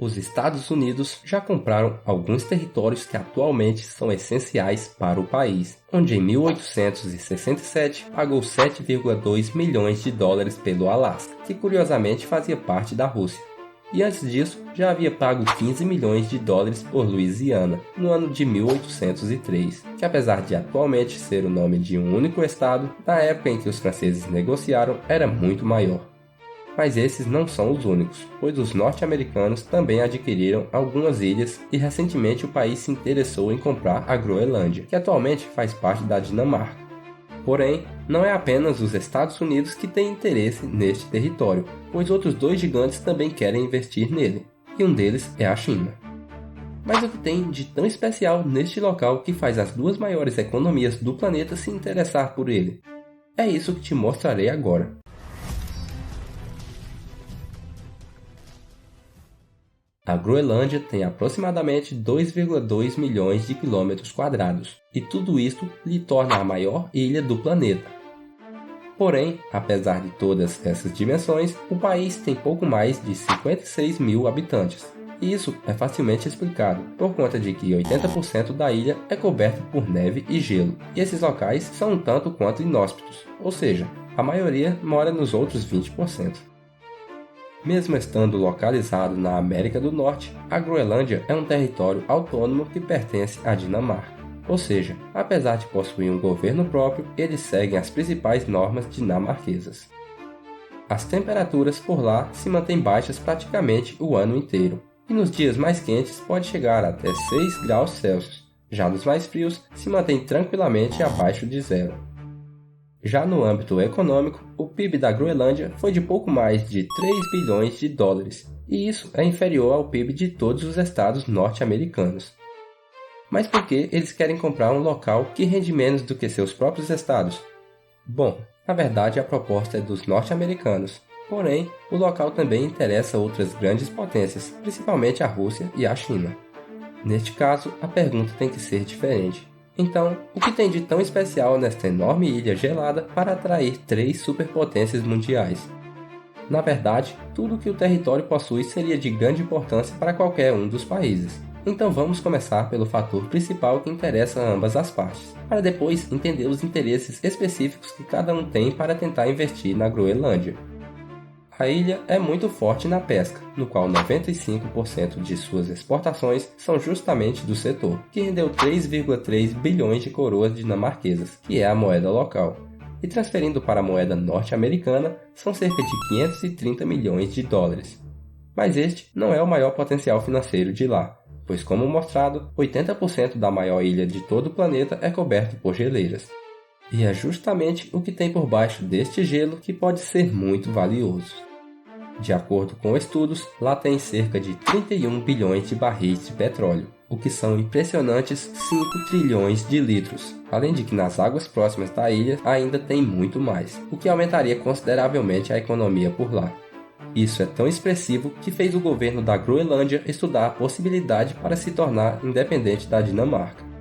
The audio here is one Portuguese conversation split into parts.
Os Estados Unidos já compraram alguns territórios que atualmente são essenciais para o país, onde em 1867 pagou 7,2 milhões de dólares pelo Alasca, que curiosamente fazia parte da Rússia. E antes disso, já havia pago 15 milhões de dólares por Louisiana, no ano de 1803, que apesar de atualmente ser o nome de um único estado, na época em que os franceses negociaram era muito maior. Mas esses não são os únicos, pois os norte-americanos também adquiriram algumas ilhas e recentemente o país se interessou em comprar a Groenlândia, que atualmente faz parte da Dinamarca. Porém, não é apenas os Estados Unidos que têm interesse neste território, pois outros dois gigantes também querem investir nele, e um deles é a China. Mas o que tem de tão especial neste local que faz as duas maiores economias do planeta se interessar por ele? É isso que te mostrarei agora. A Groenlândia tem aproximadamente 2,2 milhões de quilômetros quadrados, e tudo isto lhe torna a maior ilha do planeta. Porém, apesar de todas essas dimensões, o país tem pouco mais de 56 mil habitantes. E isso é facilmente explicado, por conta de que 80% da ilha é coberta por neve e gelo, e esses locais são um tanto quanto inóspitos, ou seja, a maioria mora nos outros 20%. Mesmo estando localizado na América do Norte, a Groenlândia é um território autônomo que pertence à Dinamarca. Ou seja, apesar de possuir um governo próprio, eles seguem as principais normas dinamarquesas. As temperaturas por lá se mantêm baixas praticamente o ano inteiro, e nos dias mais quentes pode chegar até 6 graus Celsius. Já nos mais frios, se mantém tranquilamente abaixo de zero. Já no âmbito econômico, o PIB da Groenlândia foi de pouco mais de 3 bilhões de dólares, e isso é inferior ao PIB de todos os estados norte-americanos. Mas por que eles querem comprar um local que rende menos do que seus próprios estados? Bom, na verdade a proposta é dos norte-americanos, porém o local também interessa outras grandes potências, principalmente a Rússia e a China. Neste caso, a pergunta tem que ser diferente. Então, o que tem de tão especial nesta enorme ilha gelada para atrair 3 superpotências mundiais? Na verdade, tudo que o território possui seria de grande importância para qualquer um dos países. Então vamos começar pelo fator principal que interessa a ambas as partes, para depois entender os interesses específicos que cada um tem para tentar investir na Groenlândia. A ilha é muito forte na pesca, no qual 95% de suas exportações são justamente do setor, que rendeu 3,3 bilhões de coroas dinamarquesas, que é a moeda local. E transferindo para a moeda norte-americana, são cerca de 530 milhões de dólares. Mas este não é o maior potencial financeiro de lá, pois como mostrado, 80% da maior ilha de todo o planeta é coberto por geleiras. E é justamente o que tem por baixo deste gelo que pode ser muito valioso. De acordo com estudos, lá tem cerca de 31 bilhões de barris de petróleo, o que são impressionantes 5 trilhões de litros, além de que nas águas próximas da ilha ainda tem muito mais, o que aumentaria consideravelmente a economia por lá. Isso é tão expressivo que fez o governo da Groenlândia estudar a possibilidade para se tornar independente da Dinamarca.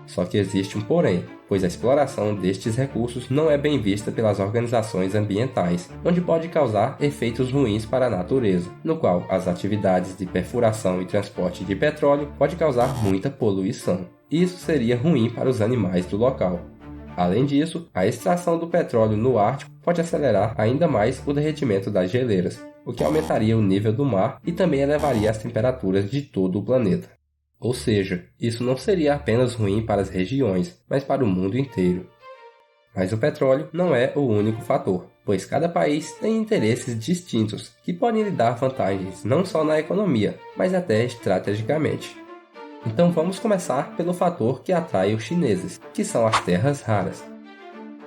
Só que existe um porém, pois a exploração destes recursos não é bem vista pelas organizações ambientais, onde pode causar efeitos ruins para a natureza, no qual as atividades de perfuração e transporte de petróleo pode causar muita poluição. Isso seria ruim para os animais do local. Além disso, a extração do petróleo no Ártico pode acelerar ainda mais o derretimento das geleiras, o que aumentaria o nível do mar e também elevaria as temperaturas de todo o planeta. Ou seja, isso não seria apenas ruim para as regiões, mas para o mundo inteiro. Mas o petróleo não é o único fator, pois cada país tem interesses distintos que podem lhe dar vantagens não só na economia, mas até estrategicamente. Então vamos começar pelo fator que atrai os chineses, que são as terras raras.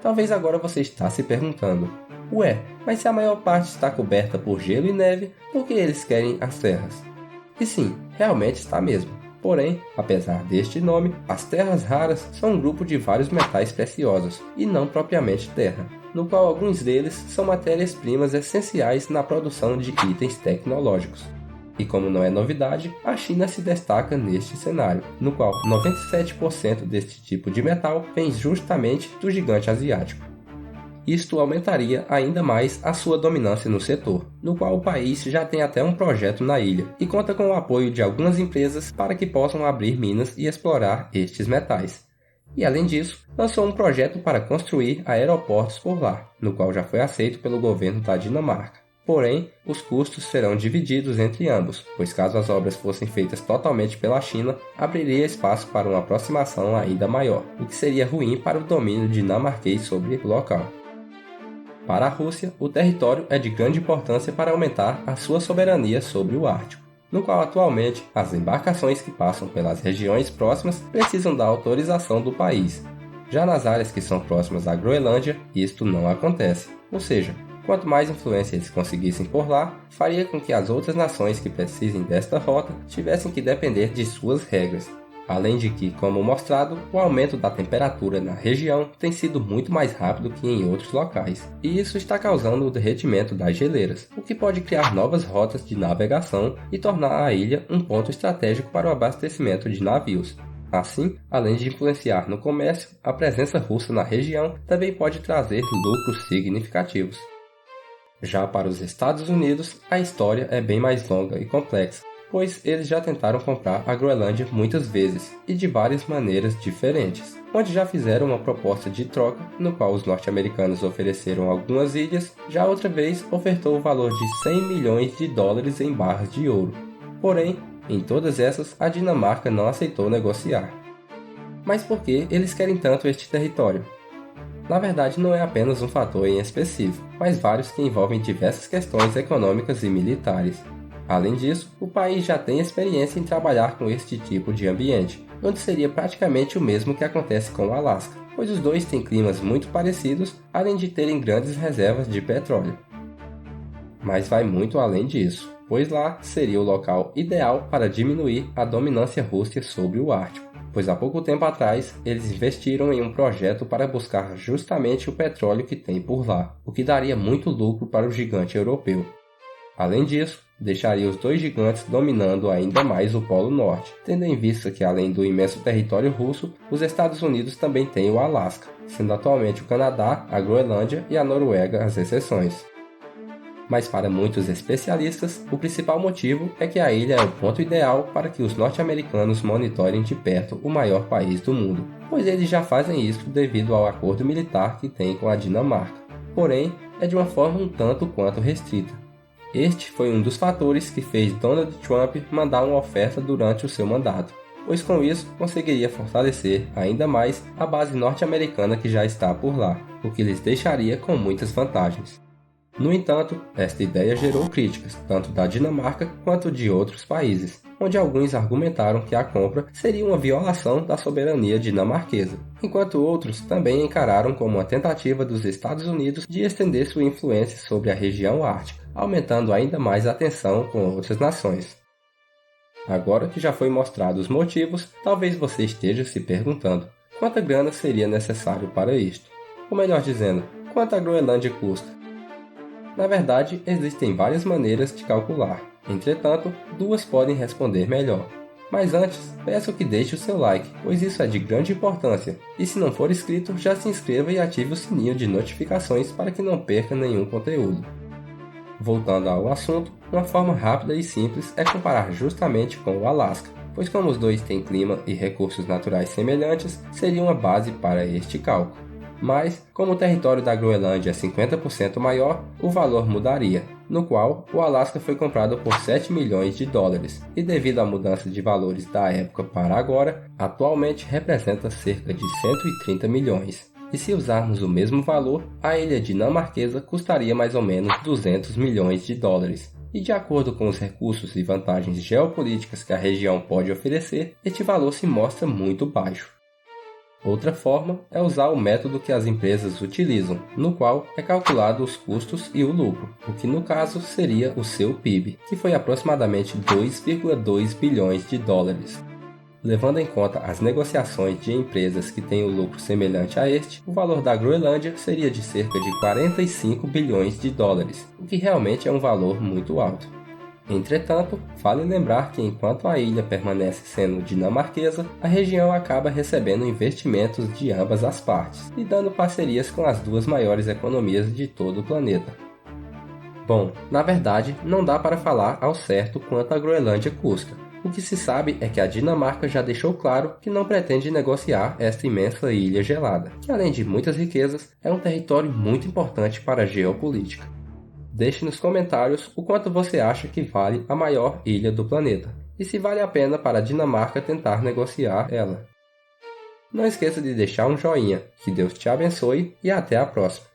Talvez agora você está se perguntando, ué, mas se a maior parte está coberta por gelo e neve, por que eles querem as terras? E sim, realmente está mesmo. Porém, apesar deste nome, as terras raras são um grupo de vários metais preciosos, e não propriamente terra, no qual alguns deles são matérias-primas essenciais na produção de itens tecnológicos. E como não é novidade, a China se destaca neste cenário, no qual 97% deste tipo de metal vem justamente do gigante asiático. Isto aumentaria ainda mais a sua dominância no setor, no qual o país já tem até um projeto na ilha e conta com o apoio de algumas empresas para que possam abrir minas e explorar estes metais. E além disso, lançou um projeto para construir aeroportos por lá, no qual já foi aceito pelo governo da Dinamarca. Porém, os custos serão divididos entre ambos, pois caso as obras fossem feitas totalmente pela China, abriria espaço para uma aproximação ainda maior, o que seria ruim para o domínio dinamarquês sobre o local. Para a Rússia, o território é de grande importância para aumentar a sua soberania sobre o Ártico, no qual atualmente as embarcações que passam pelas regiões próximas precisam da autorização do país. Já nas áreas que são próximas à Groenlândia, isto não acontece, ou seja, quanto mais influência eles conseguissem por lá, faria com que as outras nações que precisem desta rota tivessem que depender de suas regras. Além de que, como mostrado, o aumento da temperatura na região tem sido muito mais rápido que em outros locais, e isso está causando o derretimento das geleiras, o que pode criar novas rotas de navegação e tornar a ilha um ponto estratégico para o abastecimento de navios. Assim, além de influenciar no comércio, a presença russa na região também pode trazer lucros significativos. Já para os Estados Unidos, a história é bem mais longa e complexa, pois eles já tentaram comprar a Groenlândia muitas vezes e de várias maneiras diferentes, onde já fizeram uma proposta de troca, no qual os norte-americanos ofereceram algumas ilhas, já outra vez ofertou o valor de 100 milhões de dólares em barras de ouro. Porém, em todas essas, a Dinamarca não aceitou negociar. Mas por que eles querem tanto este território? Na verdade, não é apenas um fator em específico, mas vários que envolvem diversas questões econômicas e militares. Além disso, o país já tem experiência em trabalhar com este tipo de ambiente, onde seria praticamente o mesmo que acontece com o Alasca, pois os dois têm climas muito parecidos, além de terem grandes reservas de petróleo. Mas vai muito além disso, pois lá seria o local ideal para diminuir a dominância russa sobre o Ártico, pois há pouco tempo atrás eles investiram em um projeto para buscar justamente o petróleo que tem por lá, o que daria muito lucro para o gigante europeu. Além disso, deixaria os dois gigantes dominando ainda mais o Polo Norte, tendo em vista que além do imenso território russo, os Estados Unidos também têm o Alasca, sendo atualmente o Canadá, a Groenlândia e a Noruega as exceções. Mas para muitos especialistas, o principal motivo é que a ilha é o ponto ideal para que os norte-americanos monitorem de perto o maior país do mundo, pois eles já fazem isso devido ao acordo militar que tem com a Dinamarca. Porém, é de uma forma um tanto quanto restrita. Este foi um dos fatores que fez Donald Trump mandar uma oferta durante o seu mandato, pois com isso conseguiria fortalecer ainda mais a base norte-americana que já está por lá, o que lhes deixaria com muitas vantagens. No entanto, esta ideia gerou críticas, tanto da Dinamarca quanto de outros países, onde alguns argumentaram que a compra seria uma violação da soberania dinamarquesa, enquanto outros também encararam como uma tentativa dos Estados Unidos de estender sua influência sobre a região ártica, aumentando ainda mais a tensão com outras nações. Agora que já foi mostrado os motivos, talvez você esteja se perguntando: quanta grana seria necessário para isto? Ou melhor dizendo, quanto a Groenlândia custa? Na verdade, existem várias maneiras de calcular, entretanto, duas podem responder melhor. Mas antes, peço que deixe o seu like, pois isso é de grande importância, e se não for inscrito, já se inscreva e ative o sininho de notificações para que não perca nenhum conteúdo. Voltando ao assunto, uma forma rápida e simples é comparar justamente com o Alasca, pois como os dois têm clima e recursos naturais semelhantes, seria uma base para este cálculo. Mas, como o território da Groenlândia é 50% maior, o valor mudaria, no qual o Alasca foi comprado por 7 milhões de dólares, e devido à mudança de valores da época para agora, atualmente representa cerca de 130 milhões. E se usarmos o mesmo valor, a ilha dinamarquesa custaria mais ou menos 200 milhões de dólares. E de acordo com os recursos e vantagens geopolíticas que a região pode oferecer, este valor se mostra muito baixo. Outra forma é usar o método que as empresas utilizam, no qual é calculado os custos e o lucro, o que no caso seria o seu PIB, que foi aproximadamente 2,2 bilhões de dólares. Levando em conta as negociações de empresas que têm o lucro semelhante a este, o valor da Groenlândia seria de cerca de 45 bilhões de dólares, o que realmente é um valor muito alto. Entretanto, vale lembrar que enquanto a ilha permanece sendo dinamarquesa, a região acaba recebendo investimentos de ambas as partes e dando parcerias com as duas maiores economias de todo o planeta. Bom, na verdade, não dá para falar ao certo quanto a Groenlândia custa. O que se sabe é que a Dinamarca já deixou claro que não pretende negociar esta imensa ilha gelada, que além de muitas riquezas, é um território muito importante para a geopolítica. Deixe nos comentários o quanto você acha que vale a maior ilha do planeta, e se vale a pena para a Dinamarca tentar negociar ela. Não esqueça de deixar um joinha, que Deus te abençoe e até a próxima!